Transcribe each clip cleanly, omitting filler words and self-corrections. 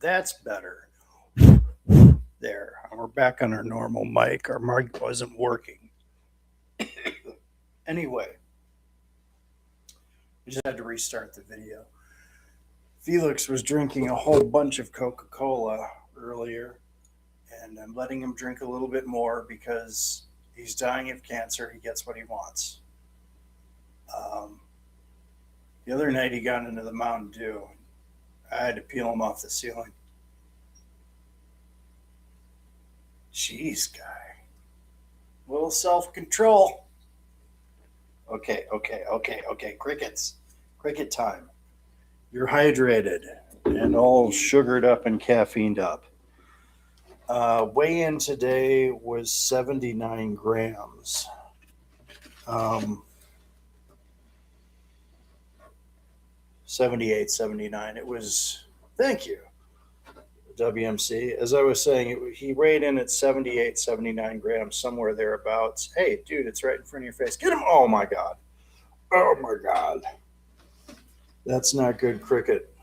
That's better. There. We're back on our normal mic. Our mic wasn't working. Anyway, I just had to restart the video. Felix was drinking a whole bunch of Coca Cola earlier, and I'm letting him drink a little bit more because he's dying of cancer. He gets what he wants. Um, the other night, he got into the Mountain Dew. I had to peel him off the ceiling. Jeez, guy. A little self control. Okay. Crickets. Cricket time. You're hydrated and all sugared up and caffeined up. Weigh in today was 79 grams. Um, 78, 79. It was, thank you, WMC. As I was saying, he weighed in at 78, 79 grams, somewhere thereabouts. Hey, dude, it's right in front of your face. Get him. Oh, my God. Oh, my God. That's not good cricket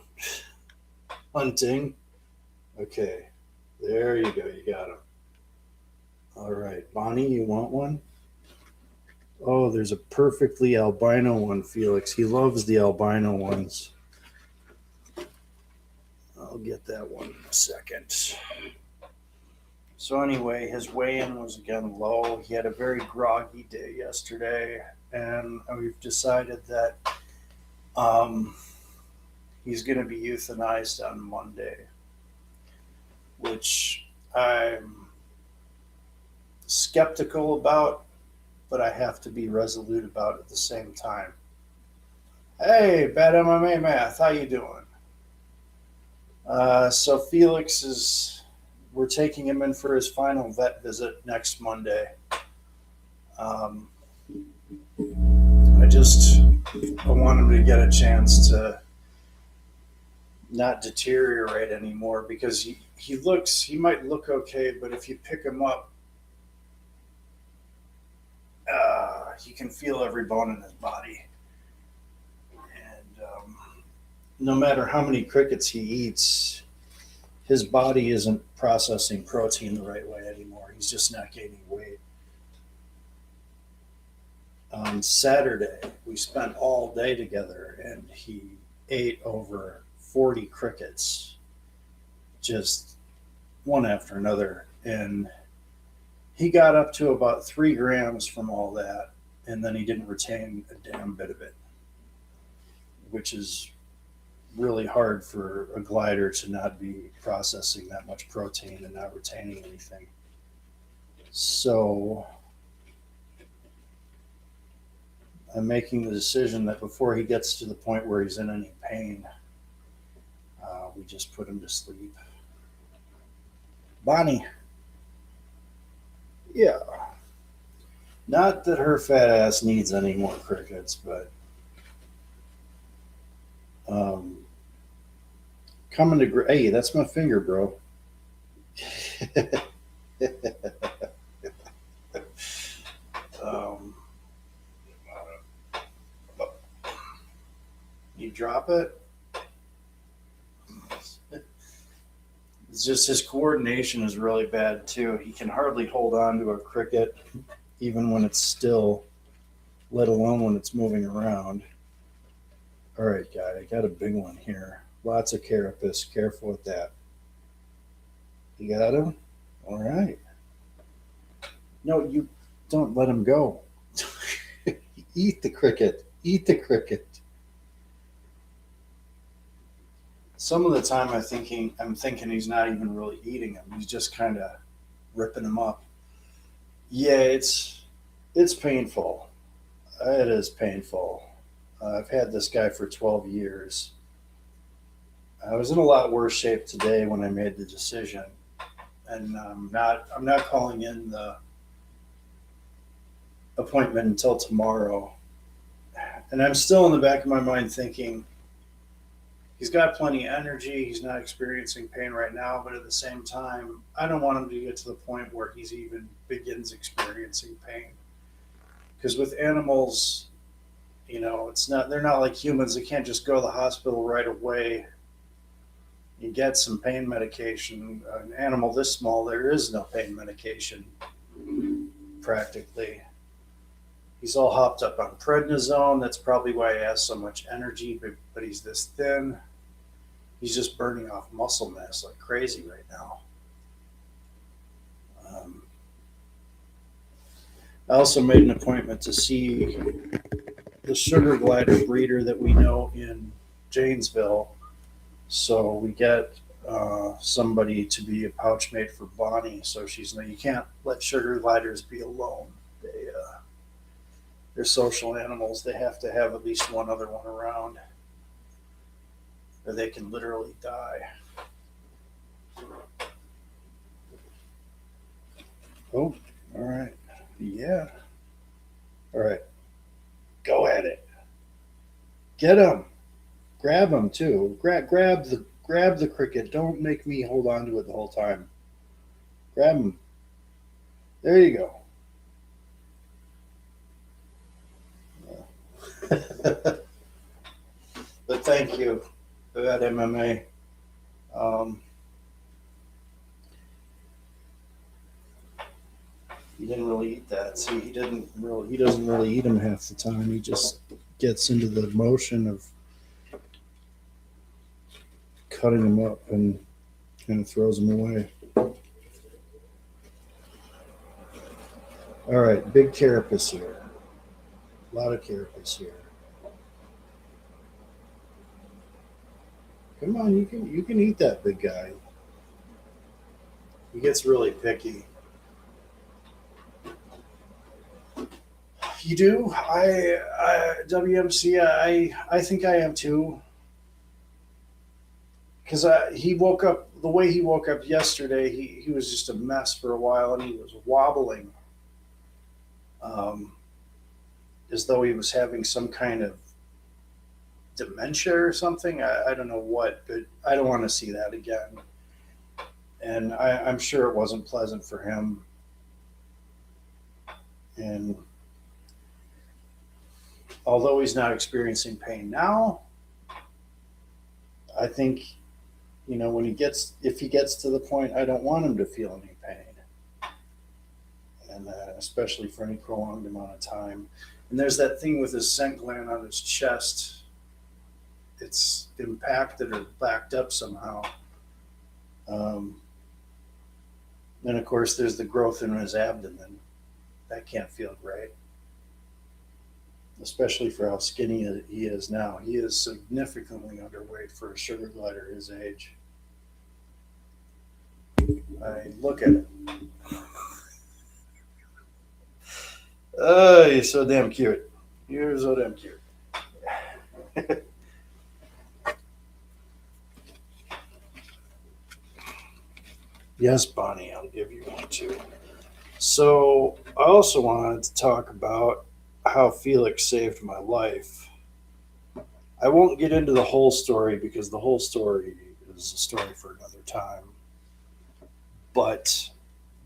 hunting. Okay. There you go. You got him. All right. Bonnie, you want one? Oh, there's a perfectly albino one, Felix. He loves the albino ones. I'll get that one in a second. So anyway, his weigh-in was again low. He had a very groggy day yesterday, and we've decided that um, he's going to be euthanized on Monday, which I'm skeptical about, but I have to be resolute about at the same time. Hey, Bad MMA Math, how you doing? So Felix is, we're taking him in for his final vet visit next Monday. Um, I want him to get a chance to not deteriorate anymore because he might look okay, but if you pick him up, you can feel every bone in his body. And no matter how many crickets he eats, his body isn't processing protein the right way anymore. He's just not gaining weight. On Saturday, we spent all day together and he ate over 40 crickets, just one after another. And he got up to about 3 grams from all that, and then he didn't retain a damn bit of it, which is really hard for a glider to not be processing that much protein and not retaining anything. So I'm making the decision that before he gets to the point where he's in any pain, we just put him to sleep. Bonnie. Yeah. Not that her fat ass needs any more crickets, but coming to hey, that's my finger, bro. um, you drop it. It's just his coordination is really bad too. He can hardly hold on to a cricket, even when it's still, let alone when it's moving around. All right, guy, I got a big one here. Lots of carapace. Careful with that. You got him? All right. No, you don't let him go. Eat the cricket. Eat the cricket. Some of the time I'm thinking he's not even really eating him. He's just kind of ripping him up. Yeah, it's painful. It is painful. I've had this guy for 12 years. I was in a lot worse shape today when I made the decision, and I'm not calling in the appointment until tomorrow. And I'm still in the back of my mind thinking he's got plenty of energy. He's not experiencing pain right now, but at the same time, I don't want him to get to the point where he's even begins experiencing pain. Because with animals, they're not like humans. They can't just go to the hospital right away You get some pain medication. An animal this small, there is no pain medication practically. He's all hopped up on prednisone. That's probably why he has so much energy, but he's this thin. He's just burning off muscle mass like crazy right now. Um, I also made an appointment to see the sugar glider breeder that we know in Janesville. So we get somebody to be a pouch mate for Bonnie. So she's you can't let sugar gliders be alone. They're social animals. They have to have at least one other one around, or they can literally die. Oh, all right. Yeah. All right. Go at it. Get him. Grab him too. Grab the cricket. Don't make me hold on to it the whole time. Grab him. There you go. But thank you for that MMA. He didn't really eat that. See, he doesn't really eat them half the time. He just gets into the motion of cutting them up and kind of throws them away. All right, big carapace here. A lot of carapace here. Come on, you can eat that big guy. He gets really picky. You do? WMC, I think I am too. Because he woke up, the way he woke up yesterday, he was just a mess for a while and he was wobbling as though he was having some kind of dementia or something. I don't know what, but I don't want to see that again. And I'm sure it wasn't pleasant for him. And although he's not experiencing pain now, I think, when if he gets to the point, I don't want him to feel any pain. And especially for any prolonged amount of time. And there's that thing with his scent gland on his chest. It's impacted or backed up somehow. Then, of course, there's the growth in his abdomen. That can't feel great, especially for how skinny he is now. He is significantly underweight for a sugar glider his age. Look at it. Oh, you're so damn cute. You're so damn cute. Yes, Bonnie, I'll give you one too. So I also wanted to talk about how Felix saved my life. I won't get into the whole story because the whole story is a story for another time. But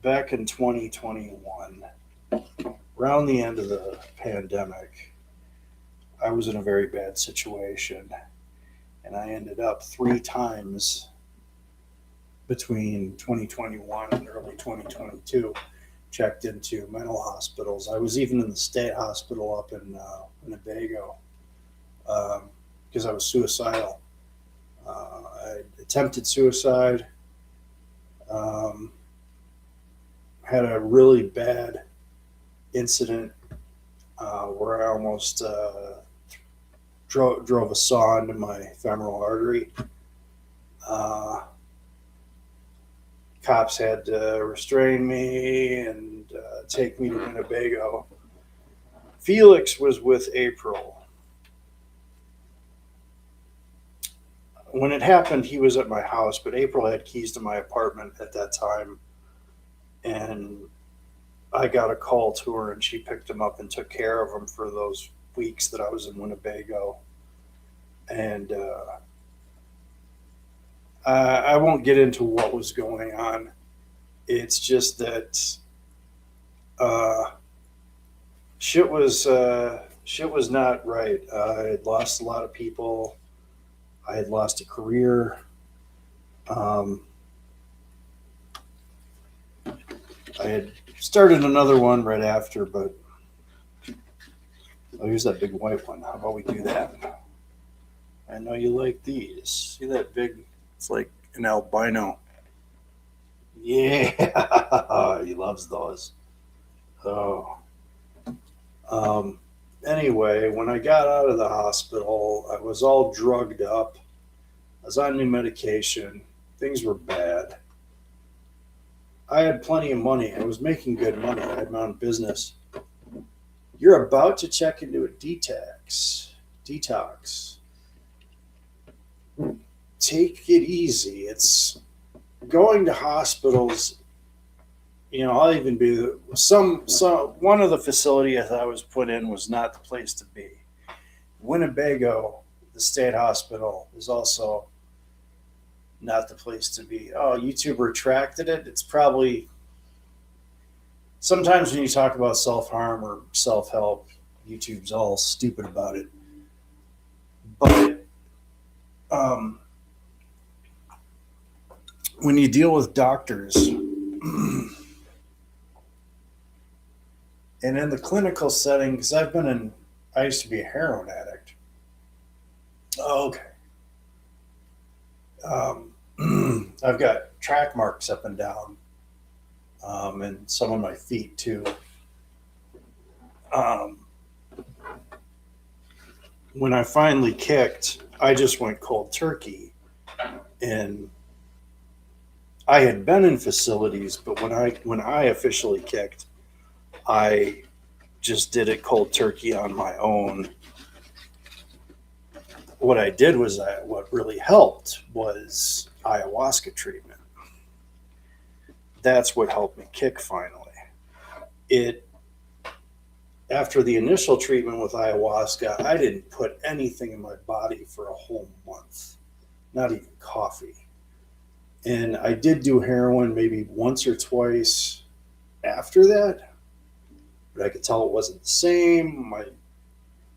back in 2021, around the end of the pandemic, I was in a very bad situation. And I ended up 3 times between 2021 and early 2022 checked into mental hospitals. I was even in the state hospital up in Winnebago because I was suicidal. I attempted suicide, had a really bad incident where I almost drove a saw into my femoral artery. Cops had to restrain me and take me to Winnebago. Felix was with April. When it happened, he was at my house, but April had keys to my apartment at that time. And I got a call to her, and she picked him up and took care of him for those weeks that I was in Winnebago. And I won't get into what was going on. It's just that shit was not right. I had lost a lot of people. I had lost a career. Um, I had started another one right after, but I'll use that big white one. How about we do that? I know you like these. See that big? It's like an albino. Yeah, he loves those. Oh. Um, anyway, when I got out of the hospital, I was all drugged up. I was on new medication. Things were bad. I had plenty of money. I was making good money. I had my own business. You're about to check into a detox. Take it easy. It's going to hospitals. I'll even be some one of the facilities I was put in was not the place to be. Winnebago, the state hospital, is also not the place to be. Oh, YouTube retracted it. It's probably sometimes when you talk about self harm or self help, YouTube's all stupid about it. But when you deal with doctors, and in the clinical setting, because I used to be a heroin addict. Oh, okay. I've got track marks up and down, and some on my feet too. Um, when I finally kicked, I just went cold turkey, and I had been in facilities, but when I officially kicked, I just did it cold turkey on my own. What I did was what really helped was ayahuasca treatment. That's what helped me kick finally. It After the initial treatment with ayahuasca, I didn't put anything in my body for a whole month, not even coffee. And I did do heroin maybe once or twice after that, but I could tell it wasn't the same. My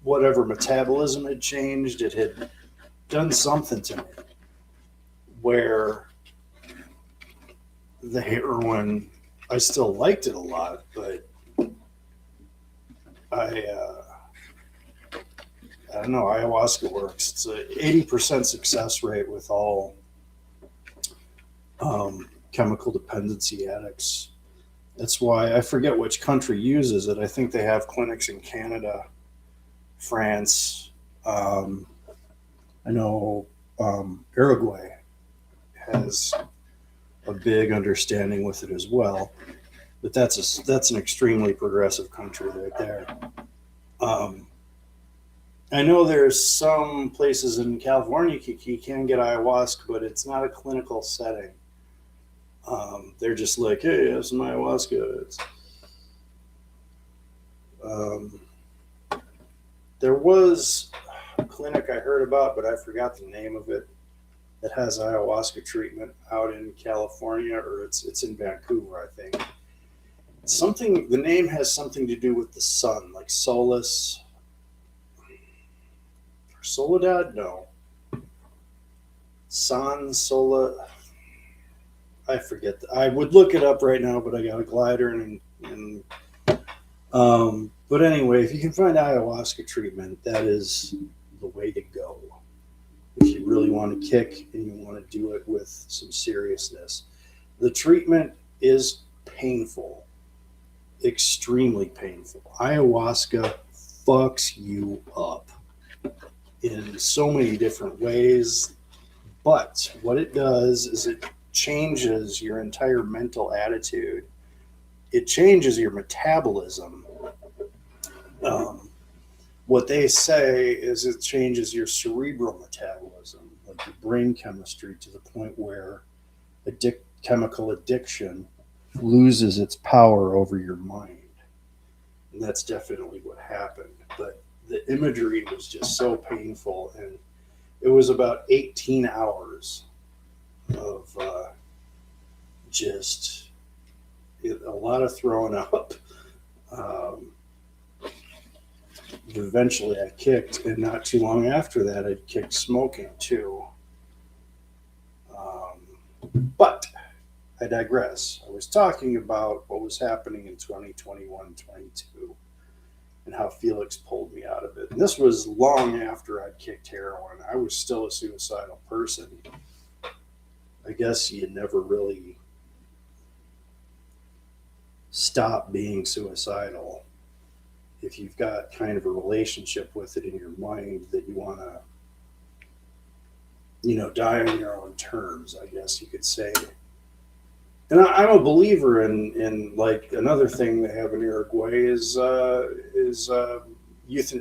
whatever metabolism had changed, it had done something to me where the heroin, I still liked it a lot, but I I don't know. Ayahuasca works. It's a 80% success rate with all chemical dependency addicts. That's why I forget which country uses it. I think they have clinics in Canada, France. Um, I know Uruguay has a big understanding with it as well. But that's an extremely progressive country right there. Um, I know there's some places in California you can get ayahuasca, but it's not a clinical setting. They're just like, hey, have some ayahuasca. Um, there was a clinic I heard about, but I forgot the name of it, that has ayahuasca treatment out in California, or it's in Vancouver, I think. The name has something to do with the sun, like Solus or Soledad. No, San Sola. I forget. I would look it up right now, but I got a glider and but anyway, if you can find ayahuasca treatment, that is the way to go. If you really want to kick and you want to do it with some seriousness, the treatment is painful. Extremely painful. Ayahuasca fucks you up in so many different ways, but what it does is it changes your entire mental attitude. It changes your metabolism. Um, what they say is it changes your cerebral metabolism, like your brain chemistry, to the point where chemical addiction loses its power over your mind. And that's definitely what happened. But the imagery was just so painful. And it was about 18 hours of just a lot of throwing up. Um, Eventually, I kicked. And not too long after that, I kicked smoking too. Um, But I digress. I was talking about what was happening in 2021, 22, and how Felix pulled me out of it. And this was long after I'd kicked heroin. I was still a suicidal person. I guess you never really stop being suicidal if you've got kind of a relationship with it in your mind that you want to, die on your own terms, I guess you could say. And I'm a believer in like another thing they have in Uruguay is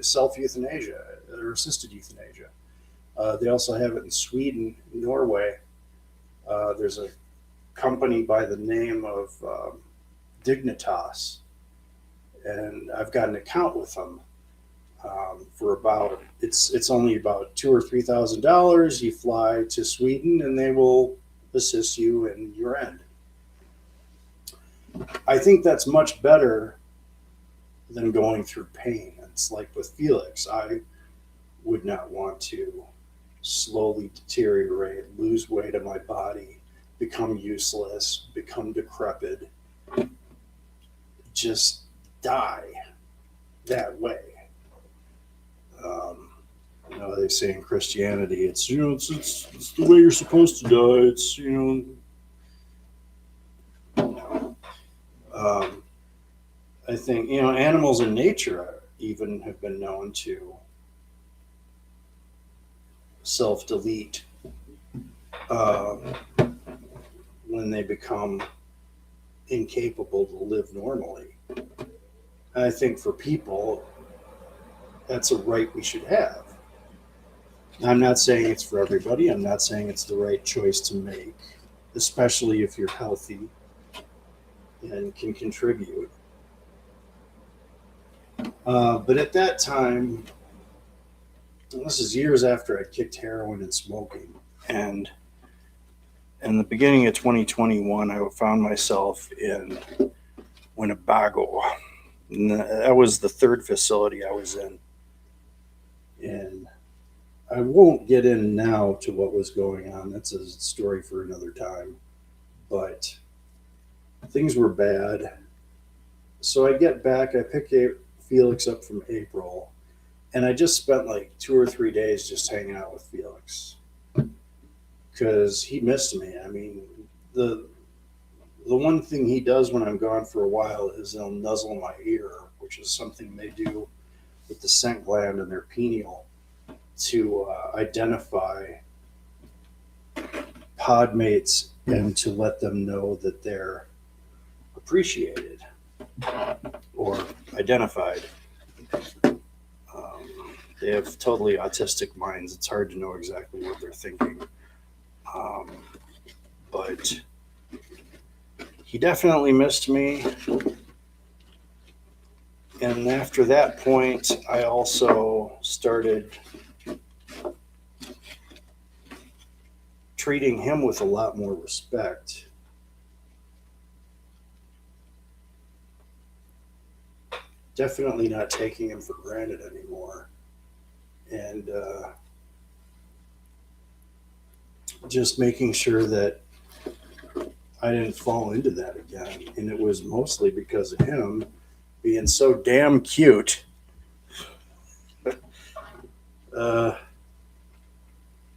self euthanasia or assisted euthanasia. They also have it in Sweden, Norway. There's a company by the name of Dignitas, and I've got an account with them for about it's only about $2,000 or $3,000. You fly to Sweden, and they will assist you in your end. I think that's much better than going through pain. It's like with Felix, I would not want to slowly deteriorate, lose weight of my body, become useless, become decrepit, just die that way. They say in Christianity, it's it's the way you're supposed to die. It's I think animals in nature even have been known to self-delete when they become incapable to live normally. And I think for people, that's a right we should have. I'm not saying it's for everybody. I'm not saying it's the right choice to make, especially if you're healthy and can contribute. But at that time, this is years after I kicked heroin and smoking, and in the beginning of 2021, I found myself in Winnebago. And that was the third facility I was in. And I won't get in now to what was going on. That's a story for another time. But things were bad. So I get back, I pick Felix up from April, and I just spent like 2 or 3 days just hanging out with Felix because he missed me. I mean, the one thing he does when I'm gone for a while is he'll nuzzle my ear, which is something they do with the scent gland in their pineal to identify pod mates and to let them know that they're appreciated or identified. They have totally autistic minds. It's hard to know exactly what they're thinking. But he definitely missed me. And after that point, I also started treating him with a lot more respect. Definitely not taking him for granted anymore. And just making sure that I didn't fall into that again. And it was mostly because of him being so damn cute.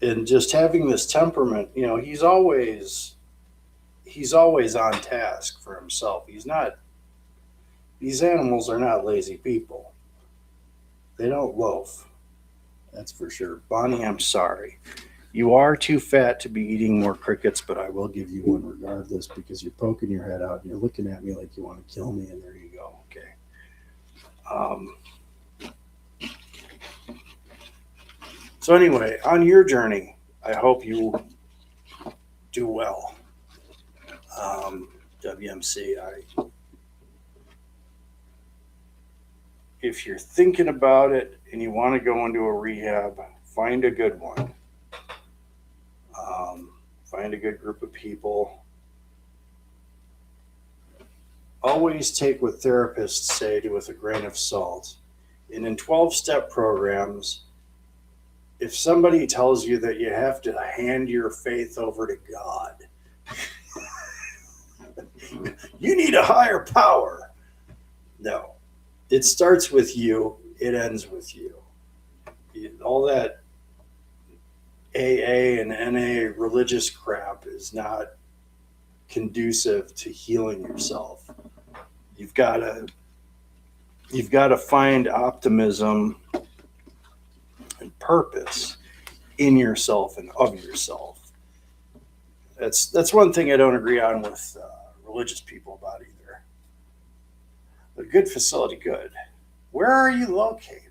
And just having this temperament, he's always on task for himself. These animals are not lazy people. They don't loaf. That's for sure. Bonnie, I'm sorry. You are too fat to be eating more crickets, but I will give you one regardless because you're poking your head out and you're looking at me like you want to kill me, and there you go. Okay. So anyway, on your journey, I hope you do well. WMC, if you're thinking about it and you want to go into a rehab, find a good one. Find a good group of people. Always take what therapists say with a grain of salt. And in 12-step programs, if somebody tells you that you have to hand your faith over to God, You need a higher power. No, it starts with you. It ends with you. All that AA and NA religious crap is not conducive to healing yourself. You've got to find optimism and purpose in yourself and of yourself. That's one thing I don't agree on with religious people about either. A good facility, good. Where are you located?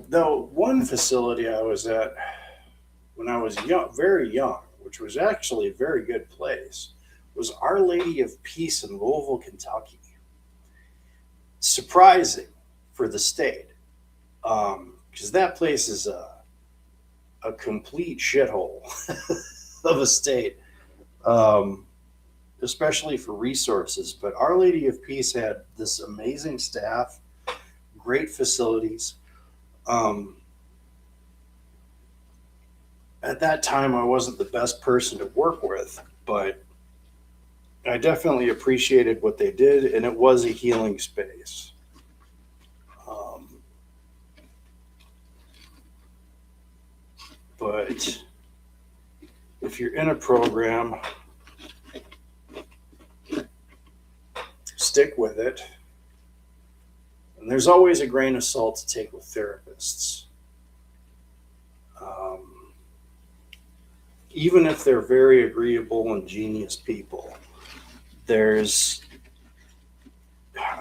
Though one facility I was at when I was young, very young, which was actually a very good place, was Our Lady of Peace in Louisville, Kentucky. Surprising for the state, because that place is a complete shithole of a state, especially for resources. But Our Lady of Peace had this amazing staff, great facilities. At that time, I wasn't the best person to work with, but I definitely appreciated what they did, and it was a healing space. But if you're in a program, stick with it. And there's always a grain of salt to take with therapists. Even if they're very agreeable and genius people, I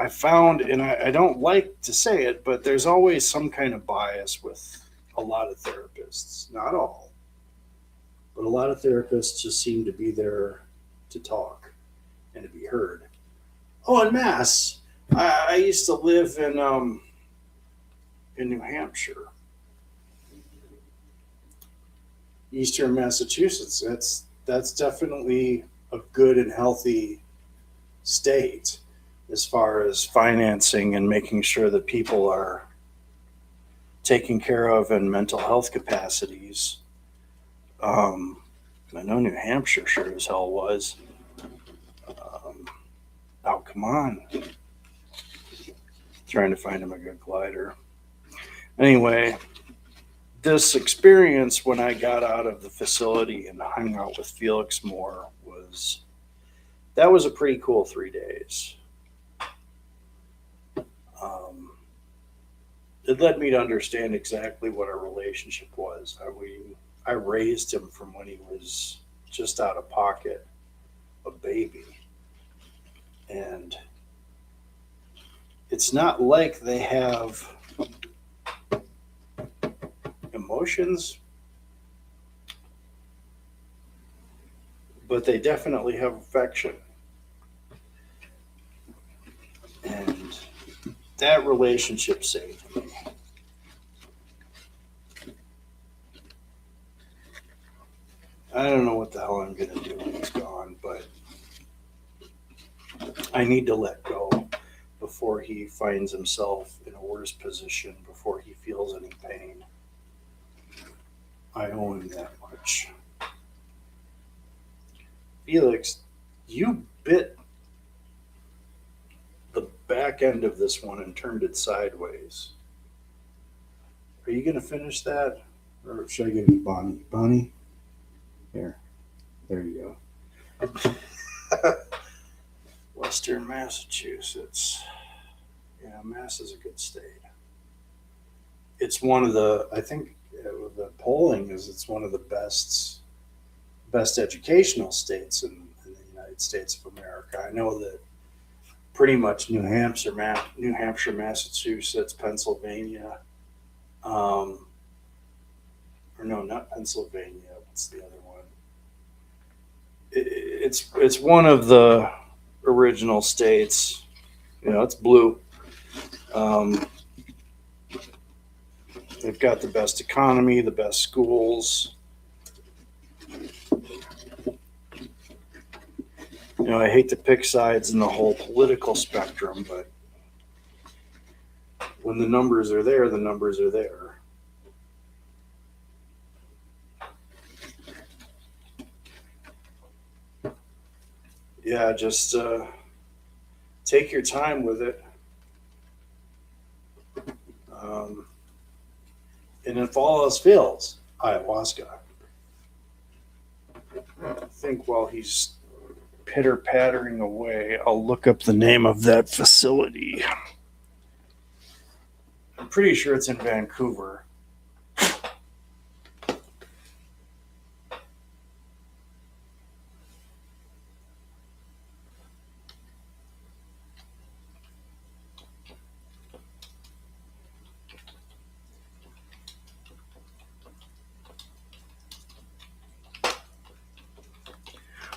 found, and I don't like to say it, but there's always some kind of bias with a lot of therapists. Not all, but a lot of therapists just seem to be there to talk and to be heard. Oh, en masse. I used to live in New Hampshire, Eastern Massachusetts. That's definitely a good and healthy state as far as financing and making sure that people are taken care of in mental health capacities. I know New Hampshire sure as hell was. Oh, come on. Trying to find him a good glider. Anyway, this experience when I got out of the facility and hung out with Felix more was a pretty cool 3 days. It led me to understand exactly what our relationship was. I raised him from when he was just out of pocket, a baby. And it's not like they have emotions, but they definitely have affection. And that relationship saved me. I don't know what the hell I'm going to do when he's gone, but I need to let go before he finds himself in a worse position, before he feels any pain. I owe him that much. Felix, you bit the back end of this one and turned it sideways. Are you going to finish that? Or should I give you Bonnie? Bonnie? Here. There you go. Western Massachusetts. Yeah, Mass is a good state. It's one of the, I think the polling is it's one of the best educational states in the United States of America. I know that pretty much New Hampshire, Massachusetts, Pennsylvania, or no, not Pennsylvania. What's the other one? It's one of the original states. You know, it's blue. They've got the best economy, the best schools. You know, I hate to pick sides in the whole political spectrum, but when the numbers are there, the numbers are there. Yeah, just take your time with it. Um, and if all else fails, ayahuasca. I think while he's pitter pattering away, I'll look up the name of that facility. I'm pretty sure it's in Vancouver.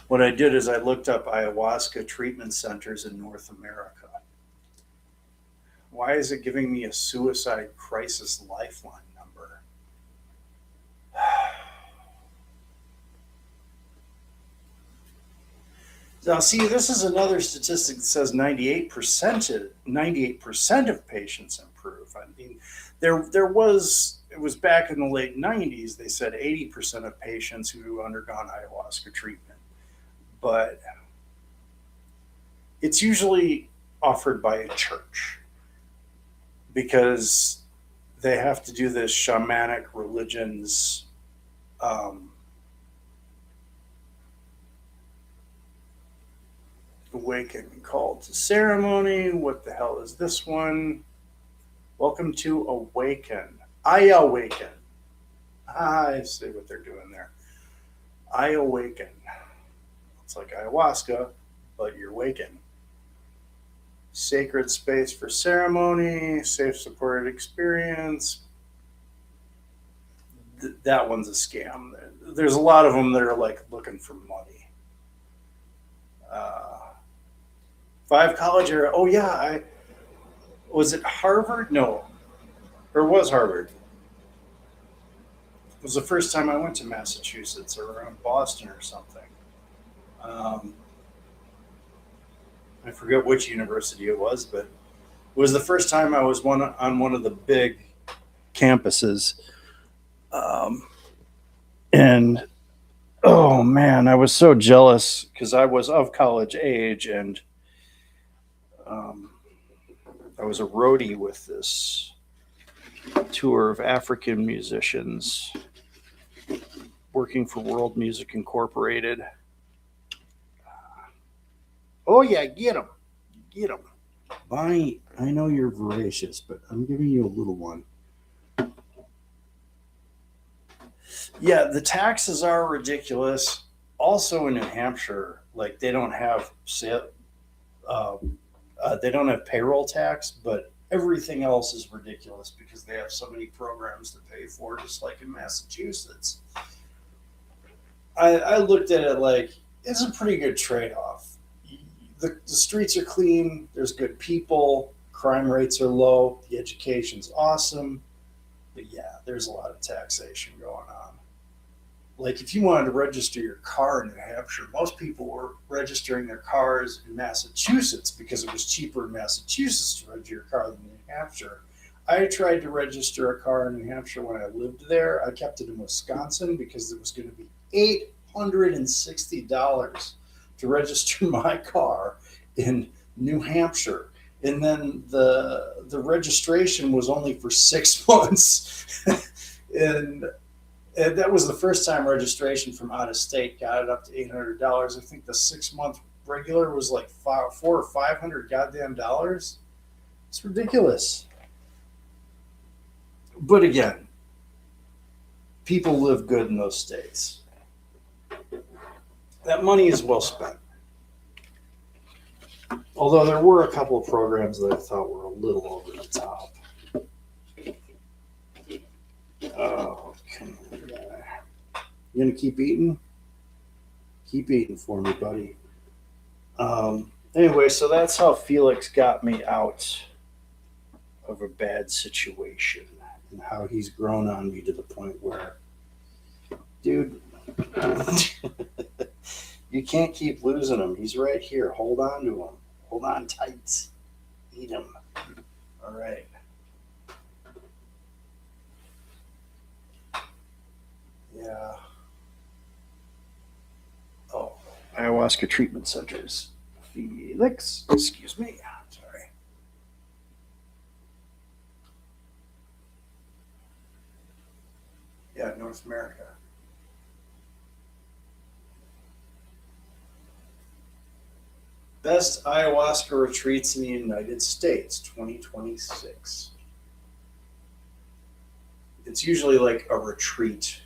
What I did is I looked up ayahuasca treatment centers in North America. Why is it giving me a suicide crisis lifeline number? Now, see, this is another statistic that says 98% of patients improve. I mean, there was it was back in the late 90s. They said 80% of patients who undergone ayahuasca treatment, but it's usually offered by a church because they have to do this shamanic religions. Awaken call to ceremony. What the hell is this one? Welcome to Awaken. I awaken. I see what they're doing there. I awaken. It's like ayahuasca, but you're waking. Sacred space for ceremony, safe supported experience. That one's a scam. There's a lot of them that are like looking for money. 5 college area. Oh yeah, was it Harvard? No, or was Harvard? It was the first time I went to Massachusetts or around Boston or something. Um, I forget which university it was, but it was the first time I was on one of the big campuses. Um, and oh man, I was so jealous because I was of college age and um, I was a roadie with this tour of African musicians working for World Music Incorporated. Oh yeah, get them. I know you're voracious, but I'm giving you a little one. Yeah, the taxes are ridiculous. Also in New Hampshire, like uh, they don't have payroll tax, but everything else is ridiculous because they have so many programs to pay for, just like in Massachusetts. I looked at it like it's a pretty good trade off. The streets are clean, there's good people, crime rates are low, the education's awesome, but yeah, there's a lot of taxation going on. Like if you wanted to register your car in New Hampshire, most people were registering their cars in Massachusetts because it was cheaper in Massachusetts to register your car than New Hampshire. I tried to register a car in New Hampshire when I lived there. I kept it in Wisconsin because it was going to be $860 to register my car in New Hampshire. And then the registration was only for 6 months. and And that was the first time registration from out of state got it up to $800. I think the 6 month regular was like 400 or 500 goddamn dollars. It's ridiculous. But again, people live good in those states. That money is well spent. Although there were a couple of programs that I thought were a little over the top. Oh, come on, guy. You gonna keep eating? Keep eating for me, buddy. Anyway, so that's how Felix got me out of a bad situation and how he's grown on me to the point where, dude, you can't keep losing him. He's right here. Hold on to him. Hold on tight. Eat him. All right. Yeah. Oh, ayahuasca treatment centers. Felix, excuse me. Sorry. Yeah, North America. Best ayahuasca retreats in the United States, 2026. It's usually like a retreat,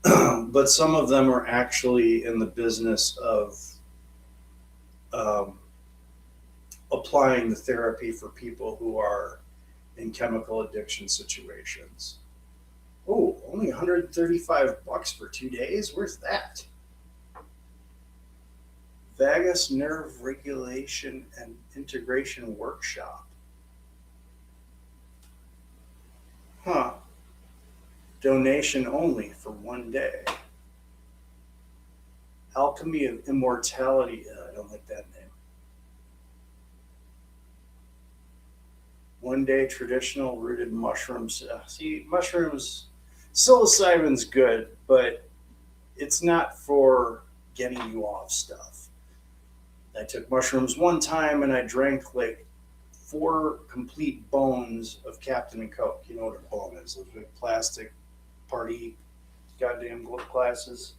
but some of them are actually in the business of um, applying the therapy for people who are in chemical addiction situations. Oh, only $135 for 2 days? Where's that? Vagus Nerve Regulation and Integration Workshop. Huh. Donation only for 1 day. Alchemy of Immortality. I don't like that name. 1 day traditional rooted mushrooms. See, mushrooms, psilocybin's good, but it's not for getting you off stuff. I took mushrooms one time and I drank like 4 complete bones of Captain and Coke. You know what a bone is? Those big plastic party goddamn glasses.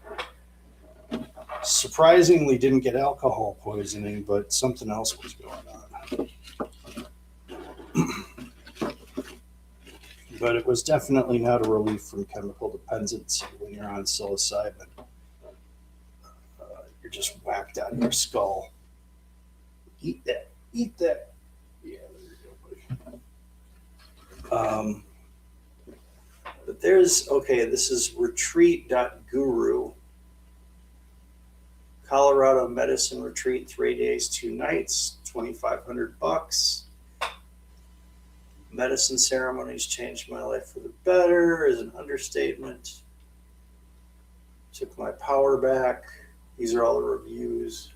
Surprisingly didn't get alcohol poisoning, but something else was going on. But it was definitely not a relief from chemical dependency when you're on psilocybin. You're just whacked out of your skull. Eat that. Eat that. Yeah, there you go, buddy. But there's, okay, this is retreat.guru. Colorado Medicine Retreat, 3 days, 2 nights, $2,500. Medicine ceremonies changed my life for the better is an understatement. Took my power back. These are all the reviews.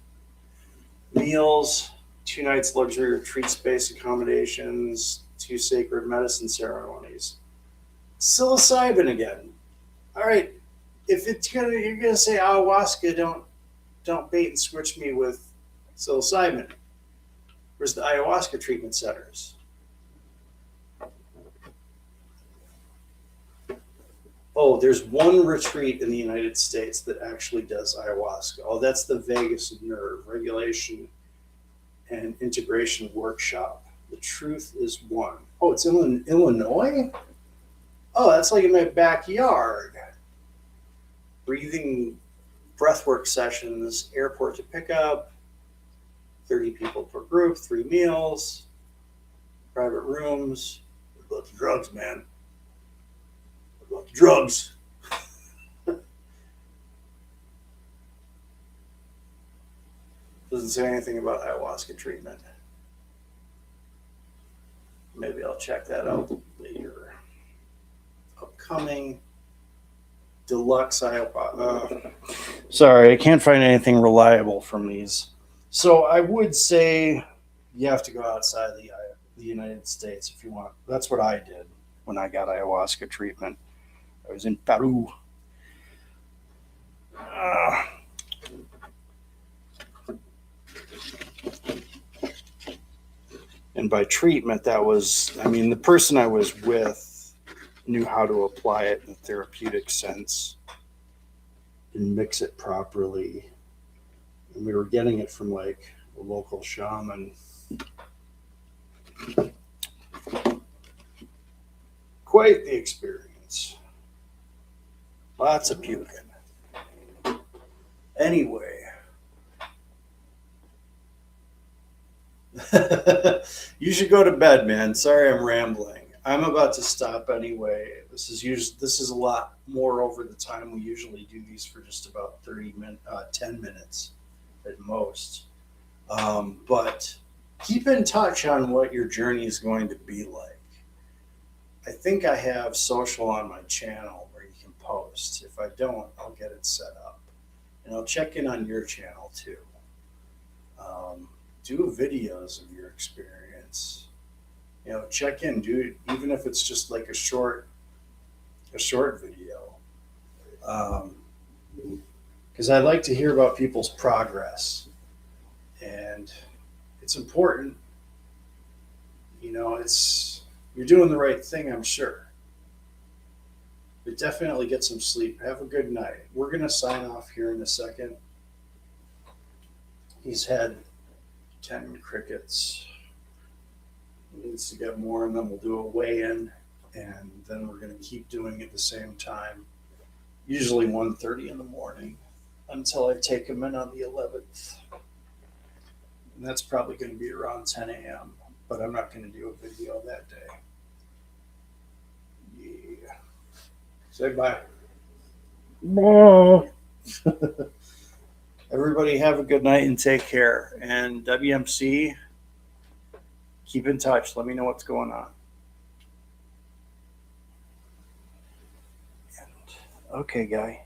Meals, 2 nights luxury retreat space accommodations, 2 sacred medicine ceremonies. Psilocybin again. All right, if you're gonna say ayahuasca, don't bait and switch me with psilocybin. Where's the ayahuasca treatment centers? Oh, there's one retreat in the United States that actually does ayahuasca. Oh, that's the Vagus Nerve Regulation and Integration Workshop. The truth is one. Oh, it's in Illinois? Oh, that's like in my backyard. Breathing breathwork sessions, airport to pickup, 30 people per group, 3 meals, private rooms. What about the drugs, man? What about the drugs? Doesn't say anything about ayahuasca treatment. Maybe I'll check that out later. Upcoming deluxe ayahuasca. Sorry, I can't find anything reliable from these. So I would say you have to go outside the United States if you want. That's what I did when I got ayahuasca treatment. I was in Peru. And by treatment, that was, I mean, the person I was with knew how to apply it in a therapeutic sense and mix it properly. And we were getting it from like a local shaman. Quite the experience. Lots of puking. Anyway. You should go to bed, man. Sorry I'm rambling. I'm about to stop anyway. This is a lot more over the time we usually do these for just about 10 minutes at most. But keep in touch on what your journey is going to be like. I think I have social on my channel where you can post. If I don't, I'll get it set up. And I'll check in on your channel too. Do videos of your experience. You know, check in, do even if it's just like a short video. because I like to hear about people's progress, and it's important. It's you're doing the right thing, I'm sure. But definitely get some sleep. Have a good night. We're gonna sign off here in a second. He's had 10 crickets. He needs to get more, and then we'll do a weigh-in, and then we're gonna keep doing it at the same time. Usually 1:30 in the morning until I take him in on the 11th. And that's probably going to be around 10 a.m., but I'm not going to do a video that day. Yeah. Say bye. Bye. Everybody have a good night and take care. And WMC, keep in touch. Let me know what's going on. Okay, guy.